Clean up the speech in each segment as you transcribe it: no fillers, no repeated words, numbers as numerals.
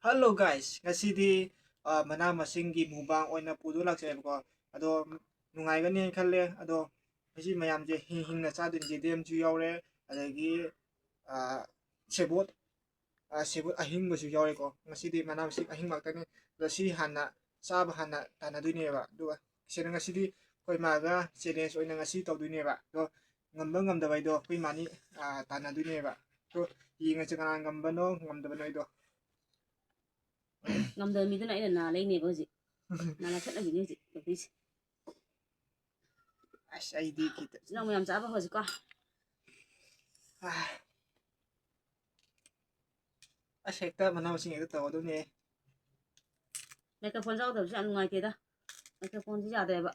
Hello guys, ꯉꯁꯤꯗꯤ ꯃꯅꯥ ꯃꯁꯤꯡꯒꯤ ꯃꯨꯛꯕꯥꯡ ꯑꯣꯏꯅ ꯄꯨꯗꯨ ꯂꯥꯛꯆꯩꯕꯀꯣ. ꯑꯗꯣ ꯅꯨꯡꯉꯥꯏꯒꯅꯤ ꯈꯜꯂꯦ. ꯑꯗꯣ ꯉꯁꯤ ꯃꯌꯥꯝꯁꯦ ꯍꯤꯡꯅ ꯆꯥꯗꯣꯏꯅꯤ. ꯌꯦꯟꯗꯦꯝꯁꯨ ꯌꯥꯎꯔꯦ, ꯑꯗꯒꯤ ꯑꯥ, ꯁꯦꯕꯣꯠ ꯁꯦꯕꯣꯠ ꯑꯍꯤꯡꯕꯁꯨ ꯌꯥꯎꯔꯦꯀꯣ. ꯉꯁꯤꯗꯤ ꯃꯅꯥ ꯃꯁꯤꯡ ꯑꯍꯤꯡ ꯉꯥꯛꯇꯅꯤ. ꯑꯗꯣ ꯁꯤ ꯍꯥꯟꯅ ꯆꯥꯕ ꯍꯥꯟꯅ ꯇꯥꯟꯅꯗꯣꯏꯅꯦꯕ. ꯑꯗꯨꯒ ꯁꯤꯗ ꯉꯁꯤꯗꯤ ꯑꯩꯈꯣꯏ ꯃꯥꯒ ꯆꯦꯂꯦꯟꯖ ꯑꯣꯏꯅ ꯉꯁꯤ ꯇꯧꯗꯣꯏꯅꯦꯕ. ꯑꯗꯣ ꯉꯝꯕ ꯉꯝꯗꯕ ꯍꯥꯏꯗꯣ ꯑꯩꯈꯣꯏ ꯃꯥꯅꯤ ꯇꯥꯟꯅꯗꯣꯏꯅꯦꯕ. ꯑꯗꯣ ꯌꯦꯡꯉꯁꯤ ꯀꯅꯥ ꯉꯝꯕꯅꯣ ꯉꯝꯗꯕꯅꯣ ꯍꯥꯏꯗꯣ. ꯉꯝꯗꯕ ꯃꯤꯗꯨꯅ ꯑꯩꯅ ꯅꯥ ꯂꯩꯅꯦꯕ ꯍꯧꯖꯤꯛ ꯅꯥ ꯊꯠꯅꯕꯤꯅꯤ ꯍꯧꯖꯤꯛ ꯇꯧꯗꯣꯏꯁꯦ. ꯑꯁ ꯑꯩꯗꯤ ꯈꯤꯇ ꯅꯪ ꯃꯌꯥꯝ ꯆꯥꯕ ꯍꯧꯖꯤꯛꯀꯣ. ꯑꯁ ꯍꯦꯛꯇ ꯃꯅꯥ ꯃꯁꯤꯡ ꯍꯦꯛꯇ ꯇꯧꯒꯗꯧꯅꯦ. ꯃꯥꯏꯀ꯭ꯔꯐꯣꯟ ꯌꯥꯎꯗꯕꯁꯨ ꯌꯥꯝ ꯅꯨꯡꯉꯥꯏꯇꯦꯗ. ꯃꯥꯏꯀ꯭ꯔꯐꯣꯟꯁꯨ ꯌꯥꯗꯦꯕ.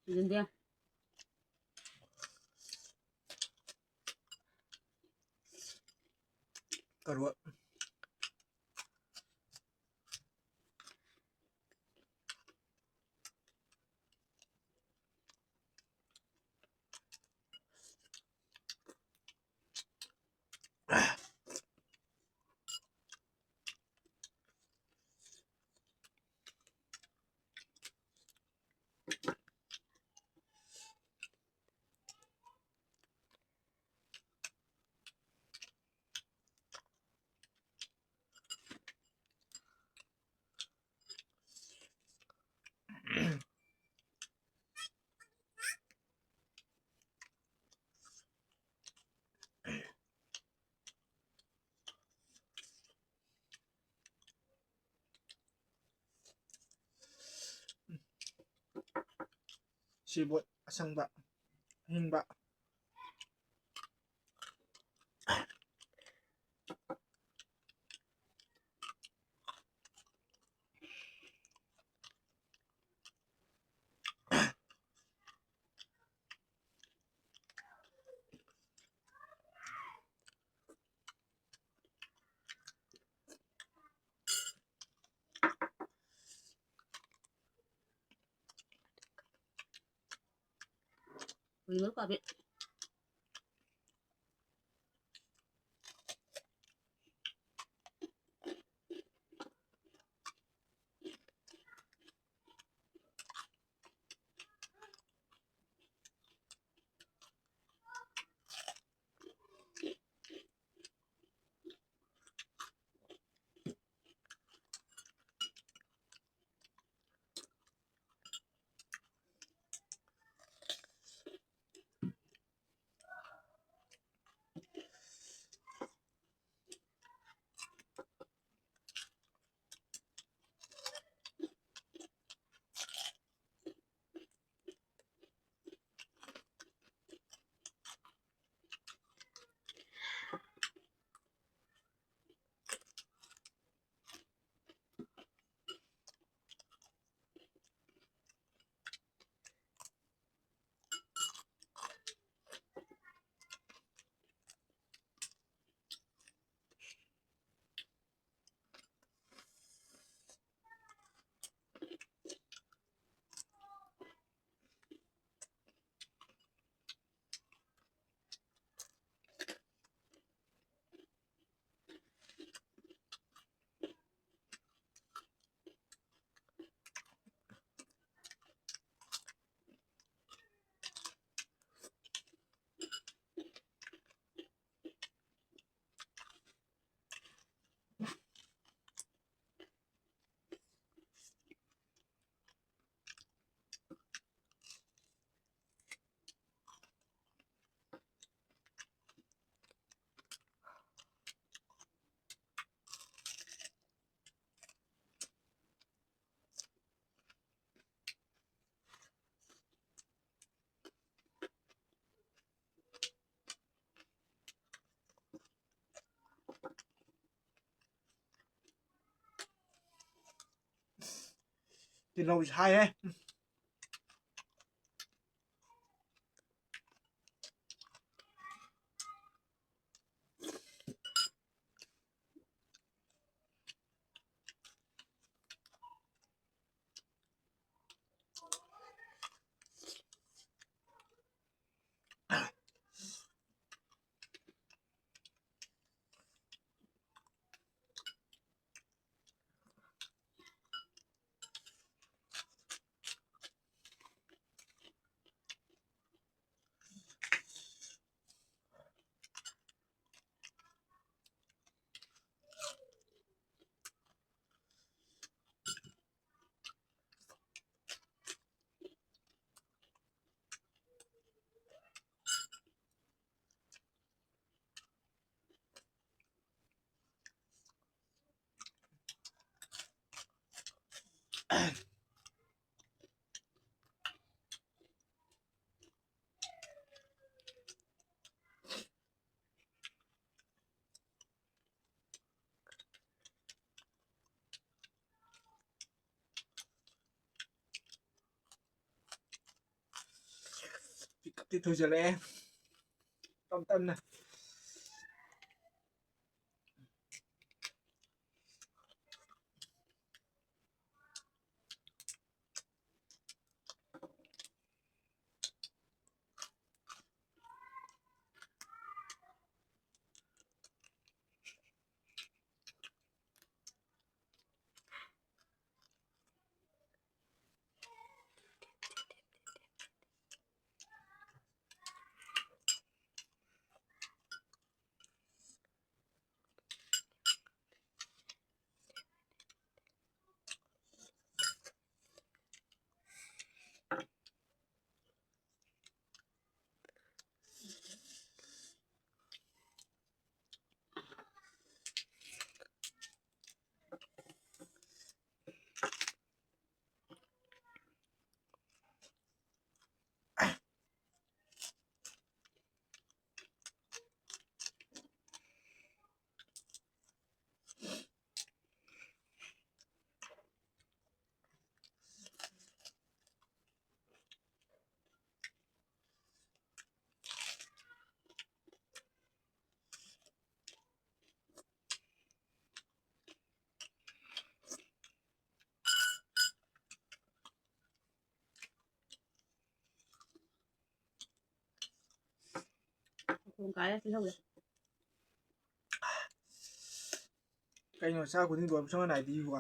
ꯌꯦꯟꯗꯦꯝ ꯀꯔꯣꯠ ꯁꯦꯕꯣꯠ ꯑꯁꯪꯕ ꯑꯍꯤꯡꯕ. ꯃꯔꯨ ꯀꯥꯕꯤ. ꯇꯤꯜꯍꯧ ꯁꯥꯏꯍꯦ ꯄꯤꯛꯇꯤ ꯊꯨꯖꯜꯂꯛꯑꯦ ꯇꯞ ꯇꯞꯅ ꯊꯣꯡ ꯀꯥꯏꯔ ꯇꯤꯜꯍꯧꯁꯦ ꯀꯩꯅꯣ ꯆꯥꯛ ꯈꯨꯗꯤꯡ ꯂꯣꯏꯕ ꯁꯨꯡ ꯅꯥꯏꯗꯦꯕ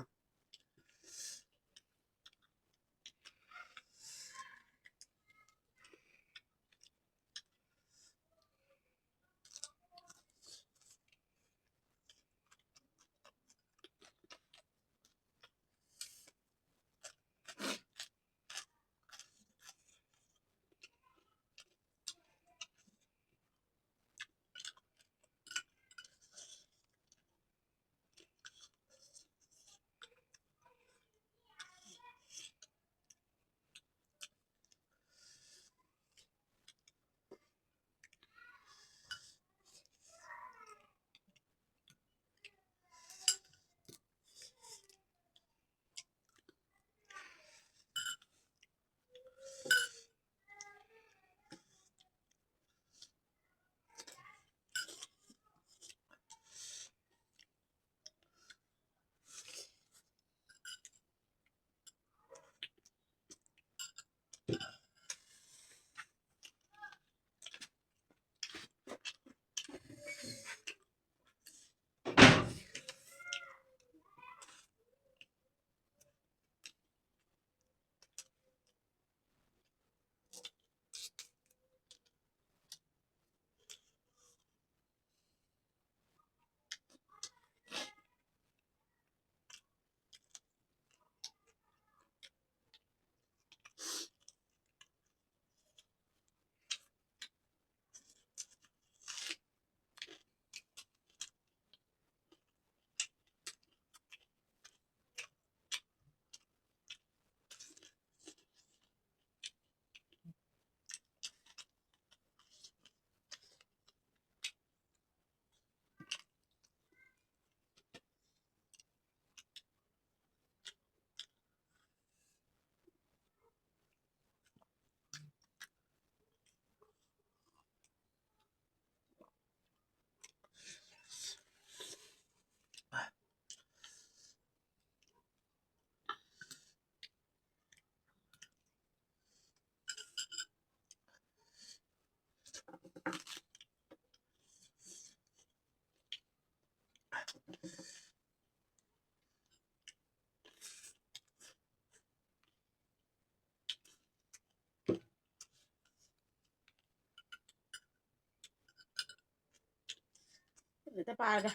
ꯄꯥꯔꯒ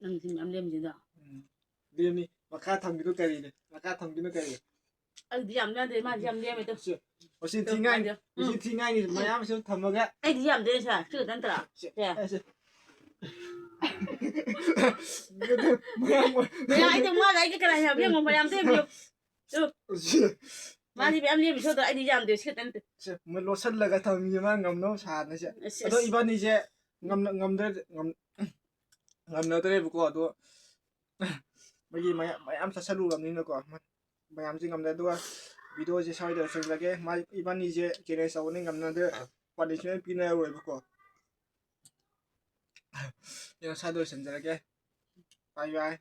ꯅꯪ ꯁꯤ ꯃꯌꯥꯝ ꯂꯦꯝꯁꯤꯗꯣ ꯂꯦꯝꯅꯤ ꯃꯈꯥ ꯊꯝꯕꯤꯗꯨ ꯀꯔꯤꯅꯤ ꯃꯈꯥ ꯊꯝꯕꯤꯗꯨ ꯀꯔꯤ ꯑꯩꯗꯤ ꯌꯥꯝ ꯌꯥꯗꯦ ꯃꯥꯗꯤ ꯌꯥꯝ ꯂꯦꯝꯃꯦ ꯃꯁꯤ ꯊꯤꯉꯥꯏꯅꯤ ꯃꯌꯥꯝꯁꯨ ꯊꯝꯃꯒ ꯑꯩꯗꯤ ꯌꯥꯝꯗꯦ ꯁꯥ ꯁꯤ ꯈꯛꯇ ꯅꯠꯇ꯭ꯔꯥ ꯃꯌꯥꯝ ꯑꯩꯗꯤ ꯃꯥꯒ ꯑꯩꯒ ꯀꯅꯥ ꯌꯥꯝ ꯌꯦꯡꯉꯣ ꯃꯌꯥꯝ ꯂꯦꯝꯃꯤꯌꯨ ꯃꯥꯗꯤ ꯃꯌꯥꯝ ꯂꯦꯝꯃꯤ ꯁꯣꯗꯣ ꯑꯩꯗꯤ ꯌꯥꯝꯗꯦ ꯁꯤ ꯈꯛꯇ ꯅꯠꯇꯦ ꯃꯣꯏ ꯂꯣꯠꯁꯤꯜꯂꯒ ꯊꯝꯃꯤ ꯃꯥ ꯉꯝꯅꯕ ꯁꯥꯅꯁꯦ ꯑꯗꯣ ꯏꯕꯥꯅꯤꯁꯦ ꯉꯝꯅꯗ꯭ꯔꯦꯕꯀꯣ ꯑꯗꯣ ꯃꯣꯏꯒꯤ ꯃꯌꯥꯝ ꯆꯠꯁꯜꯂꯨꯔꯕꯅꯤꯅꯀꯣ ꯃꯌꯥꯝꯁꯦ ꯉꯝꯗ꯭ꯔꯦ ꯑꯗꯨꯒ ꯚꯤꯗꯤꯑꯣꯁꯦ ꯁ꯭ꯋꯥꯏꯗ ꯂꯣꯏꯁꯤꯜꯂꯒꯦ ꯏꯕꯥꯅꯤꯁꯦ ꯆꯦꯂꯦꯟꯖ ꯇꯧꯕꯅꯤ ꯉꯝꯅꯗ꯭ꯔꯦ ꯄꯥꯅꯤꯁꯃꯦꯟ ꯄꯤꯅꯔꯣꯏꯕꯀꯣ ꯁ꯭ꯋꯥꯏꯗ ꯂꯣꯏꯁꯤꯟꯖꯔꯒꯦ ꯕꯥꯏ ꯕꯥꯏ